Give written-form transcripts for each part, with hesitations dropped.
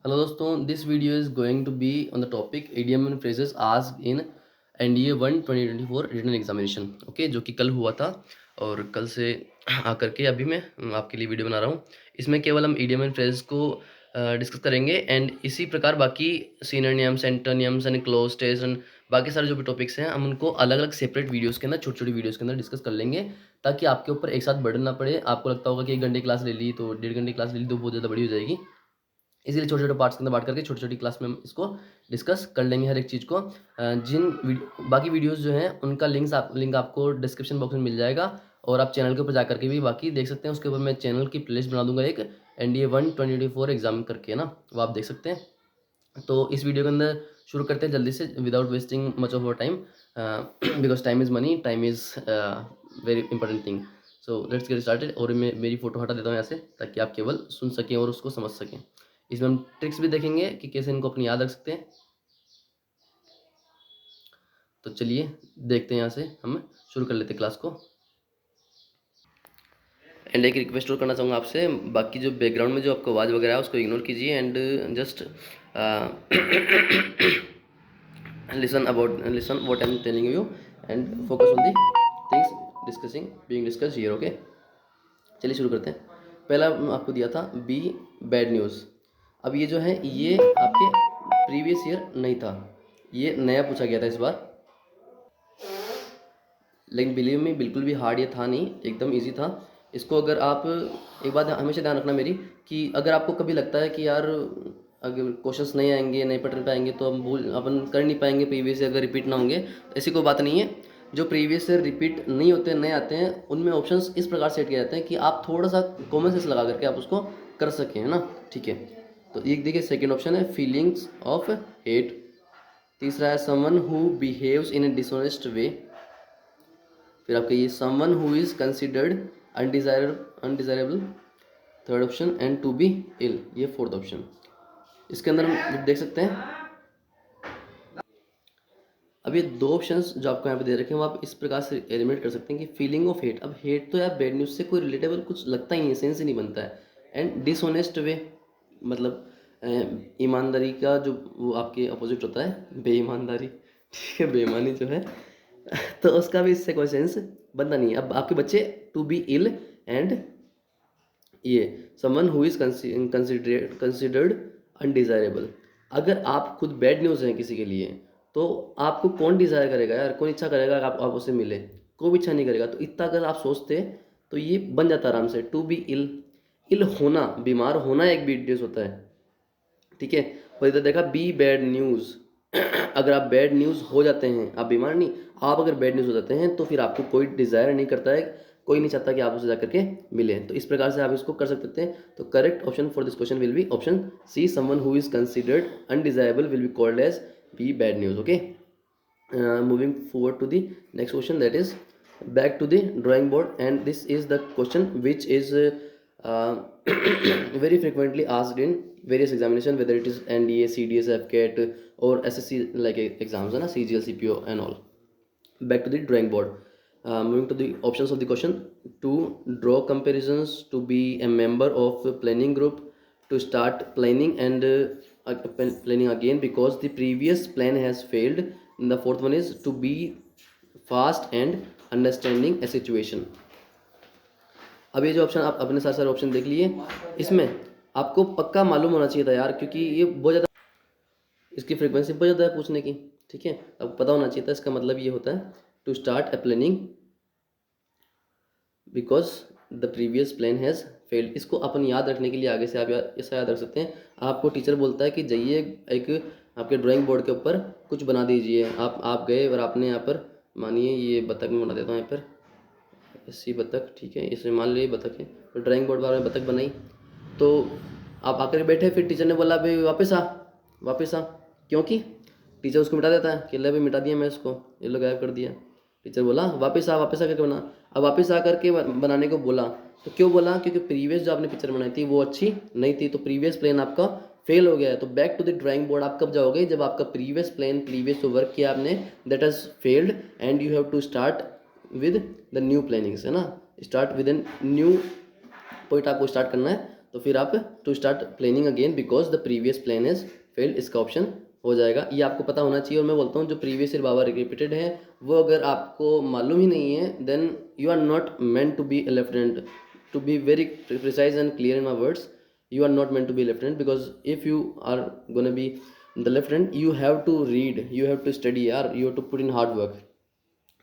Hello दोस्तों, this video is going to be on the topic idiom and phrases asked in NDA 1 2024 written examination. Okay, जो कि कल हुआ था और कल से आकर के अभी मैं आपके लिए वीडियो बना रहा हूँ। इसमें केवल हम इडियम एंड फ्रेजेस को डिस्कस करेंगे एंड इसी प्रकार बाकी synonyms, antonyms and close and बाकी सारे जो भी टॉपिक्स हैं हम उनको अलग अलग सेपरेट वीडियोस के अंदर, छोटी छोटी वीडियोस के अंदर डिस्कस कर लेंगे, ताकि आपके ऊपर एक साथ बर्डन ना पड़े। आपको लगता होगा कि 1 घंटे क्लास ले ली तो 1.5 घंटे क्लास ले ली तो बहुत ज़्यादा बड़ी हो जाएगी, इसीलिए छोटे छोटे पार्ट्स के अंदर बांट करके छोटी छोटी क्लास में हम इसको डिस्कस कर लेंगे हर एक चीज़ को। बाकी वीडियोस जो हैं उनका लिंक आपको डिस्क्रिप्शन बॉक्स में मिल जाएगा और आप चैनल के ऊपर जा करके भी बाकी देख सकते हैं। उसके ऊपर मैं चैनल की प्लेलिस्ट बना दूंगा एक एनडीए 1 2024 एग्जाम करके ना, वो आप देख सकते हैं। तो इस वीडियो के अंदर शुरू करते हैं जल्दी से without wasting much of our time, because time is money, time is very important thing. So let's get started. और मैं मेरी फोटो हटा देता हूँ यहाँ से ताकि आप केवल सुन सकें और उसको समझ सकें। इसमें हम ट्रिक्स भी देखेंगे कि कैसे इनको अपनी याद रख सकते हैं। तो चलिए देखते हैं, यहाँ से हम शुरू कर लेते हैं क्लास को। एंड एक रिक्वेस्ट और करना चाहूँगा आपसे, बाकी जो बैकग्राउंड में जो आपको आवाज़ वगैरह है उसको इग्नोर कीजिए and just listen what I'm telling you and focus on the things being discussed here. Okay, चलिए शुरू करते हैं। पहला आपको दिया था बी बैड न्यूज़। अब ये जो है ये आपके प्रीवियस ईयर नहीं था, ये नया पूछा गया था इस बार, लेकिन बिलीव में बिल्कुल भी हार्ड ये था नहीं, एकदम इजी था। इसको अगर आप, एक बात हमेशा ध्यान रखना मेरी, कि अगर आपको कभी लगता है कि यार अगर क्वेश्चंस नहीं आएंगे, नहीं पढ़ पाएंगे तो हम अपन कर नहीं पाएंगे, प्रीवियस से अगर रिपीट ना होंगे, तो ऐसी कोई बात नहीं है। जो प्रीवियस से रिपीट नहीं होते, नए आते हैं, उनमें ऑप्शंस इस प्रकार सेट किए जाते हैं कि आप थोड़ा सा कॉमन सेंस लगा करके आप उसको कर सकें, है ना। ठीक है, तो एक देखिए सेकेंड ऑप्शन है फीलिंग्स ऑफ हेट। तीसरा है someone who behaves in a dishonest way. फिर आपका ये someone who is considered undesirable, third option, and to be ill, ये फोर्थ ऑप्शन। इसके अंदर हम देख सकते हैं, अब ये दो ऑप्शंस जो आपको यहाँ पे दे रखे हैं वो आप इस प्रकार से एलिमिनेट कर सकते हैं कि फीलिंग ऑफ हेट। अब हेट तो यार बैड न्यूज़ से कोई रिलेटेबल कुछ लगता ही नहीं है, सेंस ही नहीं बनता है। एंड डिसऑनेस्ट वे मतलब ईमानदारी का जो वो आपके अपोजिट होता है, बेईमानदारी, ठीक है, बेईमानी जो है तो उसका भी इससे कोई सेंस बनता नहीं है। अब आपके बच्चे टू बी इल एंड ये someone who is considered undesirable. अगर आप खुद बैड न्यूज़ हैं किसी के लिए, तो आपको कौन डिज़ायर करेगा यार, कौन इच्छा करेगा कि आप उससे मिले, कोई भी इच्छा नहीं करेगा। तो इतना अगर आप सोचते तो ये बन जाता आराम से, टू बी इल। इल होना, बीमार होना एक भी न्यूज़ होता है, ठीक है। और इधर देखा बी बैड न्यूज़ अगर आप बैड न्यूज़ हो जाते हैं, आप बीमार नहीं, आप अगर बैड न्यूज़ हो जाते हैं तो फिर आपको कोई डिज़ायर नहीं करता है, कोई नहीं चाहता कि आप उससे जाकर के मिले। तो इस प्रकार से आप इसको कर सकते थे। तो correct option for this question will be option C, someone who is considered undesirable will be called as be bad news. Okay, moving forward to the next question, that is back to the drawing board, and this is the question which is very frequently asked in various examination, whether it is NDA, CDS, FCAT or SSC like exams, na CGL, CPO and all. Back to the drawing board, moving to the options of the question: to draw comparisons, to be a member of a planning group, to start planning and planning again because the previous plan has failed, and the fourth one is to be fast and understanding a situation. अब ये जो option आप अपने साथ सारे option देख लिए, इसमें आपको पक्का मालूम होना चाहिए था यार, क्योंकि ये बहुत ज़्यादा, इसकी फ्रीक्वेंसी बहुत ज़्यादा है पूछने की, ठीक है। अब पता होना चाहिए था। इसका मतलब ये होता है to start a planning because the previous plan has failed. इसको अपन याद रखने के लिए आगे से आप ऐसा याद रख सकते हैं। आपको टीचर बोलता है कि जाइए एक आपके ड्राइंग बोर्ड के ऊपर कुछ बना दीजिए, आप गए और आपने यहाँ पर, मानिए ये बतख में बना देता हूँ यहाँ पर, ऐसी बतख, ठीक है, इसमें मान लीजिए बतख है, तो ड्राइंग बोर्ड पर बतख बनाई, तो आप आकर बैठे, फिर टीचर ने बोला भाई वापस आ, क्योंकि टीचर उसको मिटा देता है कि ले भाई मिटा दिया मैं इसको, ये लोग गायब कर दिया। टीचर बोला वापस आ करके बना। अब वापस आ करके बनाने को बोला, तो क्यों बोला? क्योंकि प्रीवियस जो आपने पिक्चर बनाई थी वो अच्छी नहीं थी, तो प्रीवियस प्लान आपका फेल हो गया है। तो back to the drawing board आप कब जाओगे? जब आपका प्रीवियस प्लान, प्रीवियस जो वर्क किया आपने, that has failed and you have to start with the new plannings, है ना। Start with an new point आपको स्टार्ट करना है। तो फिर आप to start planning again because the previous plan is failed, इसका ऑप्शन हो जाएगा। ये आपको पता होना चाहिए। और मैं बोलता हूँ जो प्रीवियस ईयर बाबा रिपीटेड है वो अगर आपको मालूम ही नहीं है then you are not meant to be a lieutenant. To be very precise and clear in my words, you are not meant to be lieutenant because if you are gonna be the lieutenant you have to read, you have to study यार, you have to put in hard work,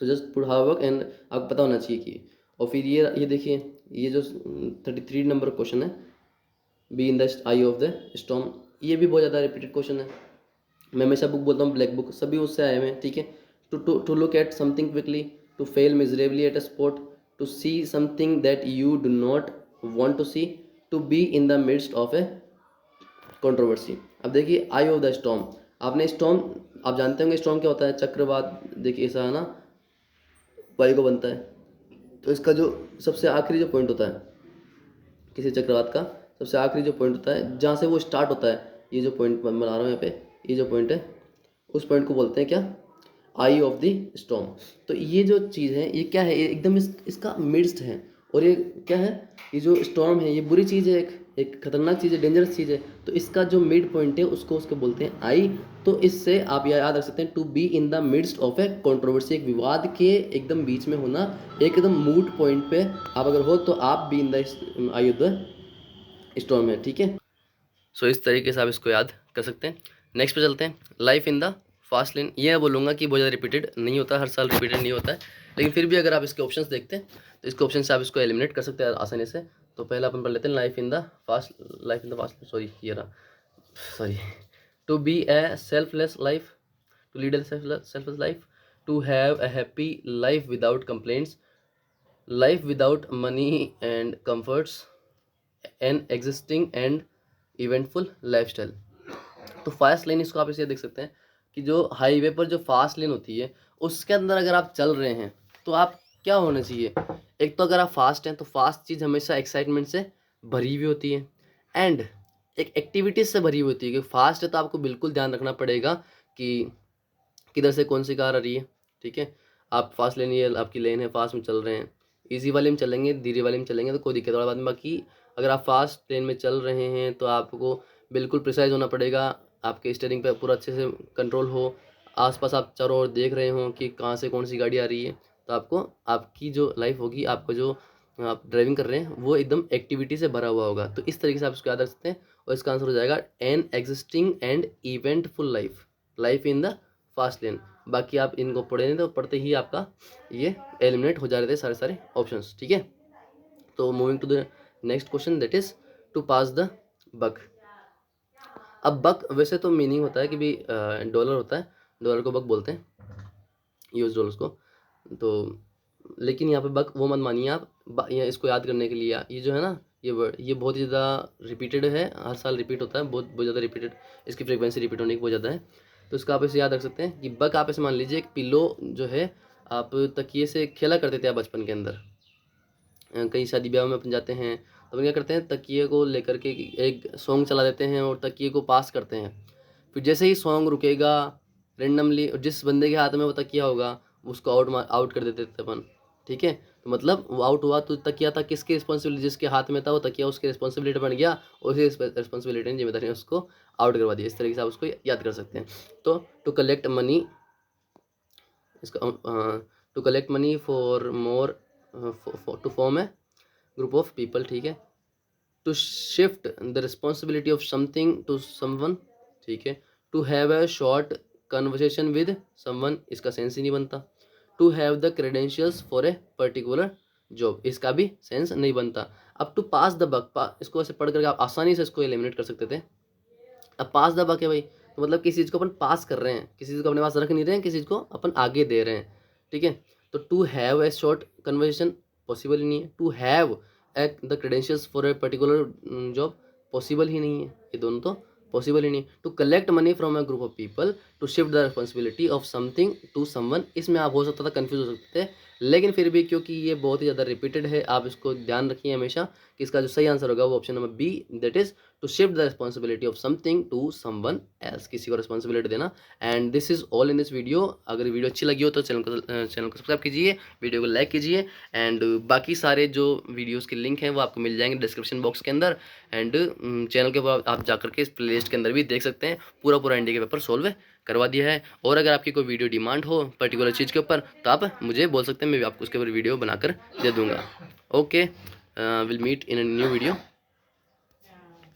so just put hard work and आपको पता होना चाहिए कि। और फिर ये देखिए ये जो 33 नंबर क्वेश्चन है, B in the I of the storm, ये भी बहुत ज़्यादा रिपीटेड क्वेश्चन है। मैं हमेशा बुक बोलता हूँ ब्लैक बुक, सभी उससे आए हुए हैं, ठीक है। To look at something quickly, to fail miserably at a sport, to see something that you do not want to see, to be in the midst of a controversy. अब देखिए eye of the storm, आपने storm आप जानते होंगे storm क्या होता है, चक्रवात। देखिए ऐसा है ना, वायु को बनता है। तो इसका जो सबसे आखिरी जो पॉइंट होता है किसी चक्रवात का, सबसे आखिरी जो पॉइंट होता है जहाँ से वो स्टार्ट होता है, ये जो पॉइंट बना रहा हूँ यहाँ पे, ये जो पॉइंट है उस पॉइंट को बोलते हैं क्या, आई ऑफ द स्टॉर्म। तो ये जो चीज़ है ये क्या है, ये एकदम इसका मिड्स्ट है। और ये क्या है, ये जो स्टॉर्म है ये बुरी चीज़ है, एक खतरनाक चीज़ है, डेंजरस चीज़ है। तो इसका जो मिड पॉइंट है उसको उसको बोलते हैं आई। तो इससे आप याद रख सकते हैं to be in the midst of a controversy, एक विवाद के एकदम बीच में होना, एकदम मूड पॉइंट पे आप अगर हो तो आप B in the I of the storm है, ठीक है। सो इस तरीके से आप इसको याद कर सकते हैं। नेक्स्ट पे चलते हैं, life in the fast lane. ये मैं बोलूँगा कि बहुत ज़्यादा रिपीटेड नहीं होता, हर साल रिपीटेड नहीं होता है, लेकिन फिर भी अगर आप इसके ऑप्शंस देखते हैं तो इसके ऑप्शन से आप इसको एलिमिनेट कर सकते हैं आसानी से। तो पहला अपन पढ़ लेते हैं life in the fast, sorry ये रहा, sorry, to be a selfless life, to lead a selfless life, to have a happy life without complaints, life without money and comforts, an existing and eventful lifestyle. तो fast lane इसको आप इसे देख सकते हैं कि जो हाईवे पर जो फास्ट लेन होती है उसके अंदर अगर आप चल रहे हैं तो आप क्या होना चाहिए, एक तो अगर आप फास्ट हैं तो फास्ट चीज़ हमेशा एक्साइटमेंट से भरी हुई होती है एंड एक एक्टिविटीज़ से भरी हुई होती है। कि फास्ट है तो आपको बिल्कुल ध्यान रखना पड़ेगा कि किधर से कौन सी कार आ रही है, ठीक है। आप फास्ट लेन, ये आपकी लेन है, फास्ट में चल रहे हैं, इजी वाले में चलेंगे, धीरे वाले में चलेंगे तो कोई दिक्कत वाला बात नहीं। बाकी अगर आप फास्ट लेन में चल रहे हैं तो आपको बिल्कुल प्रिसाइज होना पड़ेगा, आपके स्टीयरिंग पे पूरा अच्छे से कंट्रोल हो, आसपास आप चारों ओर देख रहे हो कि कहाँ से कौन सी गाड़ी आ रही है। तो आपको आपकी जो लाइफ होगी, आपको जो आप ड्राइविंग कर रहे हैं वो एकदम एक्टिविटी से भरा हुआ होगा। तो इस तरीके से आप इसको याद रख सकते हैं और इसका आंसर हो जाएगा N existing and eventful life, life in the fast lane. बाकी आप इनको पढ़े नहीं तो पढ़ते ही आपका ये एलिमिनेट हो जा रहे थे सारे सारे ऑप्शंस, ठीक है। तो moving to the next question that is to pass the buck. अब बक वैसे तो मीनिंग होता है कि भी डॉलर होता है, डॉलर को बक बोलते हैं, यूएस डॉलर्स को। तो लेकिन यहाँ पे बक वो मत मानिए आप, ये इसको याद करने के लिए ये जो है ना ये वर्ड, ये बहुत ही ज़्यादा रिपीटेड है, हर साल रिपीट होता है, बहुत बहुत ज़्यादा रिपीटेड, इसकी फ्रीक्वेंसी रिपीट होने की बहुत ज़्यादा है। तो इसका आप ऐसे याद रख सकते हैं कि बक आप ऐसे मान लीजिए एक पिलो जो है, आप तकिए से खेला करते थे आप बचपन के अंदर, कई शादी ब्याह में अपन जाते हैं तो अपन क्या करते हैं, तकिए को लेकर के एक सॉन्ग चला देते हैं और तकिए को पास करते हैं। फिर जैसे ही सॉन्ग रुकेगा रेंडमली जिस बंदे के हाथ में वो तकिया होगा उसको आउट कर देते थे अपन, ठीक है। तो मतलब वो आउट हुआ तो तकिया था किसकी रिस्पॉन्सिबिलिटी, जिसके हाथ में था वो तकिया उसकी रिस्पॉन्सिबिलिटी बन गया और उसी रिस्पॉन्सिबिलिटी ने जिम्मेदारी ने उसको आउट करवा दिया। इस तरीके से आप उसको याद कर सकते हैं। तो टू कलेक्ट मनी, इसका to collect money for more, to form a group of people, ठीक है। To shift the responsibility of something to someone, ठीक है। To have a short conversation with someone, इसका सेंस ही नहीं बनता। To have the credentials for a particular job, इसका भी सेंस नहीं बनता। अब टू पास द बक, इसको ऐसे पढ़ करके आप आसानी से इसको एलिमिनेट कर सकते थे। अब पास द बक है भाई, तो मतलब किसी चीज़ को अपन पास कर रहे हैं, किसी चीज़ को अपने पास रख नहीं रहे हैं, किसी चीज़ को अपन आगे दे रहे हैं, ठीक है। तो to have a short conversation possible ही नहीं है, to have the credentials for a particular job possible ही नहीं है, ये दोनों तो पॉसिबल ही नहीं। To collect money from a group of people, to shift the responsibility of something to someone, इसमें आप हो सकता था कंफ्यूज हो सकते थे, लेकिन फिर भी क्योंकि ये बहुत ही ज़्यादा रिपीटेड है आप इसको ध्यान रखिए हमेशा कि इसका जो सही आंसर होगा वो option number B, that is to shift the responsibility of something to someone else, किसी को रिस्पॉन्सिबिलिटी देना। And this is all in this video. अगर वीडियो अच्छी लगी हो तो चैनल को सब्सक्राइब कीजिए, वीडियो को लाइक कीजिए, एंड बाकी सारे जो वीडियोस के लिंक हैं वो आपको मिल जाएंगे डिस्क्रिप्शन बॉक्स के अंदर। एंड चैनल के ऊपर आप जाकर के इस प्लेलिस्ट के अंदर भी देख सकते हैं, पूरा पूरा इंडिया के पेपर सोल्व करवा दिया है। और अगर आपकी कोई वीडियो डिमांड हो पर्टिकुलर चीज़ के ऊपर तो आप मुझे बोल सकते हैं, मैं भी आपको उसके ऊपर वीडियो बनाकर दे दूँगा। Okay, will meet in a new video.